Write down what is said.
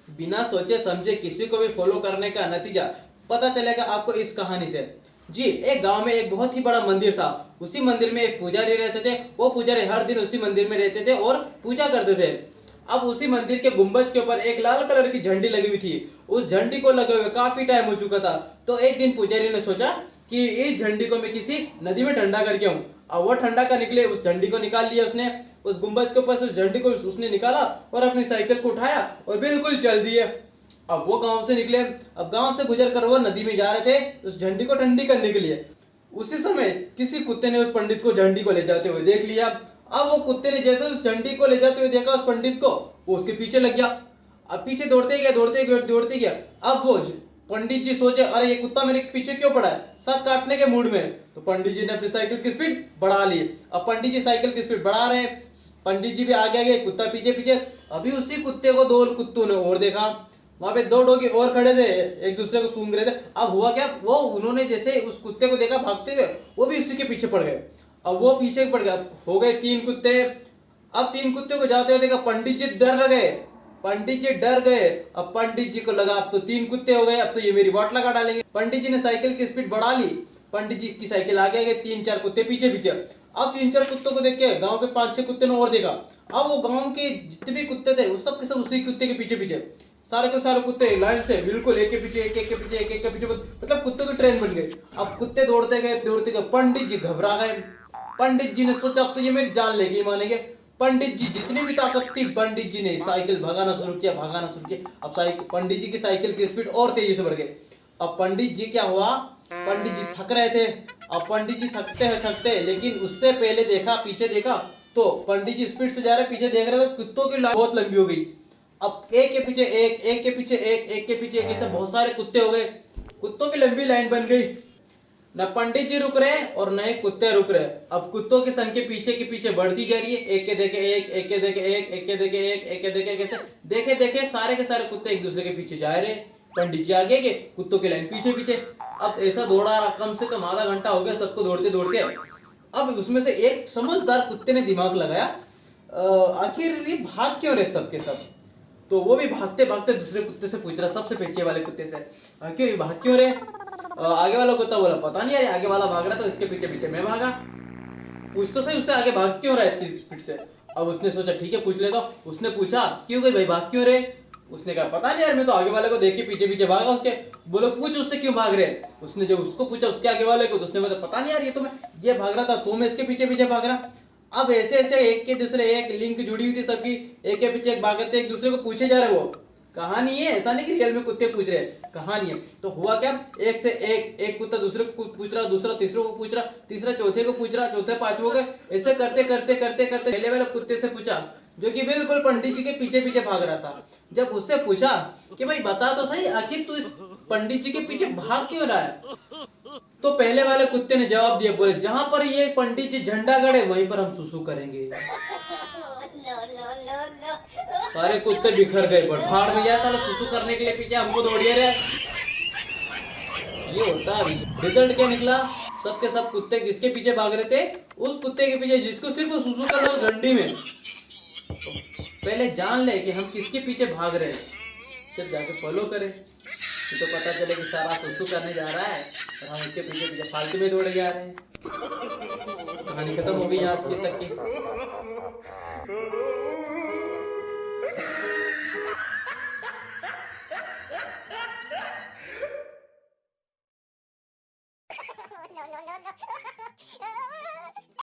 बिना सोचे समझे किसी को भी फॉलो करने का नतीजा पता चलेगा आपको इस कहानी से। जी, एक गांव में एक बहुत ही बड़ा मंदिर था। उसी मंदिर में एक पुजारी रहते थे। वो पुजारी हर दिन उसी मंदिर में रहते थे और पूजा करते थे। अब उसी मंदिर के गुंबज के ऊपर एक लाल कलर की झंडी लगी हुई थी। उस झंडी को लगे हुए काफी टाइम हो चुका था। तो एक दिन पुजारी ने सोचा कि इस झंडी को मैं किसी नदी में ठंडा करके आऊं। अब वो ठंडा कर निकले, उस झंडी को निकाल लिया उसने। उस गुंबज के ऊपर से उस झंडी को उसने निकाला और अपनी साइकिल को उठाया और बिल्कुल चल दिए। अब वो गांव से निकले। अब गांव से गुजर कर वो नदी में जा रहे थे उस झंडी को ठंडी करने के लिए। उसी समय किसी कुत्ते ने उस पंडित को झंडी को ले जाते हुए देख लिया। अब वो कुत्ते ने जैसे उस झंडी को ले जाते हुए देखा उस पंडित को, वो उसके पीछे लग गया। अब पीछे दौड़ते गया दौड़ते गया दौड़ते गया। अब वो पंडित जी सोचे, अरे ये कुत्ता मेरे पीछे क्यों पड़ा है, साथ काटने के मूड में। तो पंडित जी ने अपनी साइकिल की स्पीड बढ़ा ली। अब पंडित जी साइकिल की स्पीड बढ़ा रहे हैं, पंडित जी भी आगे आगे, कुत्ता पीछे पीछे। अभी उसी कुत्ते को दो कुत्तों ने और देखा। वहां पे दो डॉगी और खड़े थे, एक दूसरे को सूंघ रहे थे। अब हुआ क्या, वो उन्होंने जैसे उस कुत्ते को देखा भागते हुए, वो भी उसी के पीछे पड़ गए। अब वो पीछे पड़ गया, हो गए 3 कुत्ते। अब 3 कुत्ते को जाते हुए देखा, पंडित जी डर गए। पंडित जी डर गए। अब पंडित जी को लगा अब तो 3 कुत्ते हो गए, अब तो ये मेरी वाट लगा डालेंगे। पंडित जी ने साइकिल की स्पीड बढ़ा ली। पंडित जी की साइकिल आगे गए, 3-4 कुत्ते पीछे पीछे। अब 3-4 कुत्तों को देख के गांव के 5-6 कुत्ते ने और देखा। अब वो गांव के जितने भी कुत्ते थे, वो सब के सब उसी कुत्ते के पीछे पीछे, सारे के सारे कुत्ते लाइन से बिल्कुल एक के पीछे एक, एक के पीछे एक, एक के पीछे, मतलब कुत्तों की ट्रेन बन गई। अब कुत्ते दौड़ते गए। पंडित जी घबरा गए। पंडित जी ने सोचा अब तो ये मेरी जान लेके ही मानेंगे। पंडित जी जितनी भी ताकत थी, पंडित जी ने साइकिल भगाना शुरू किया। अब पंडित जी की साइकिल की स्पीड और तेजी से बढ़ गई। अब पंडित जी क्या हुआ, पंडित जी थक रहे थे। अब पंडित जी थकते, लेकिन उससे पहले देखा, पीछे देखा तो पंडित जी स्पीड से जा रहे, पीछे देख रहे थे कुत्तों की लाइन बहुत लंबी हो गई। अब एक के पीछे एक, एक के पीछे एक, एक के पीछे एक, ऐसे बहुत सारे कुत्ते हो गए। कुत्तों की लंबी लाइन बन गई। न पंडित जी रुक रहे और न ही कुत्ते रुक रहे। अब कुत्तों की संख्या पीछे के पीछे बढ़ती जा रही है। एक के देखे एक, एक के देखे एक, एक के देखे एक, एक के देखे एक, ऐसे देखे देखे सारे के सारे कुत्ते एक दूसरे के पीछे जा रहे। पंडित जी आगे गए, कुत्तों की लाइन पीछे पीछे। अब ऐसा दौड़ा रहा, कम से कम आधा घंटा हो गया सबको दौड़ते दौड़ते। अब उसमें से एक समझदार कुत्ते ने दिमाग लगाया, आखिर ये भाग क्यों रहे सबके सब। तो वो भी भागते भागते दूसरे कुत्ते से पूछ रहा, सबसे पीछे वाले कुत्ते से, क्यों ये भाग क्यों रहे। आगे वाला कुत्ता बोला, पता नहीं यार, आगे वाला भाग रहा था, इसके पीछे पीछे मैं भागा। पूछ तो सही, उससे आगे भाग क्यों रहा है इतनी स्पीड से। अब उसने सोचा ठीक है पूछ लेगा। उसने पूछा, क्यों गई भाई, भाग क्यों रहे। उसने कहा पता नहीं यार, मैं तो आगे वाले को देख के पीछे पीछे भागा उसके। बोलो पूछ उससे क्यों भाग रहे। उसने जब उसको पूछा उसके आगे वाले को, तो उसने बोला पता नहीं यार, ये तो मैं ये भाग रहा था, तो मैं इसके पीछे पीछे भाग रहा। अब ऐसे ऐसे एक के दूसरे एक लिंक जुड़ी हुई थी सबकी, एक के पीछे एक भागते एक दूसरे को पूछे जा रहे। वो कहानी है, ऐसा नहीं कि रियल में कुत्ते पूछ रहे हैं, कहानी है। तो हुआ क्या, एक से एक, एक कुत्ता दूसरे को पूछ रहा, दूसरा तीसरे को पूछ रहा, तीसरा चौथे को पूछ रहा, चौथे पांचवों को, ऐसे करते करते करते करते पहले वाले कुत्ते से पूछा, जो कि बिल्कुल पंडित जी के पीछे पीछे भाग रहा था। जब उससे पूछा कि भाई बता तो सही, आखिर तू इस पंडित जी के पीछे भाग क्यों रहा है। तो पहले वाले कुत्ते ने जवाब दिया, बोले जहां पर ये पंडित जी झंडा गड़े वहीं पर हम सुसु करेंगे। सारे कुत्ते बिखर गए, पर भाड़ में जाए साला, सुसु करने के लिए पीछे हमको दौड़िए रहे। ये होता है। रिजल्ट क्या निकला, सबके सब कुत्ते किसके पीछे भाग रहे थे, उस कुत्ते के पीछे जिसको सिर्फ सुसु करना हो झंडी में। तो पहले जान ले कि हम किसके पीछे भाग रहे हैं, जब जाके फॉलो करें तो पता चले कि सारा सुसु करने जा रहा है और हम इसके पीछे पीछे फालतू में दौड़े जा रहे हैं। तो कहानी खत्म हो गई आज के तक की।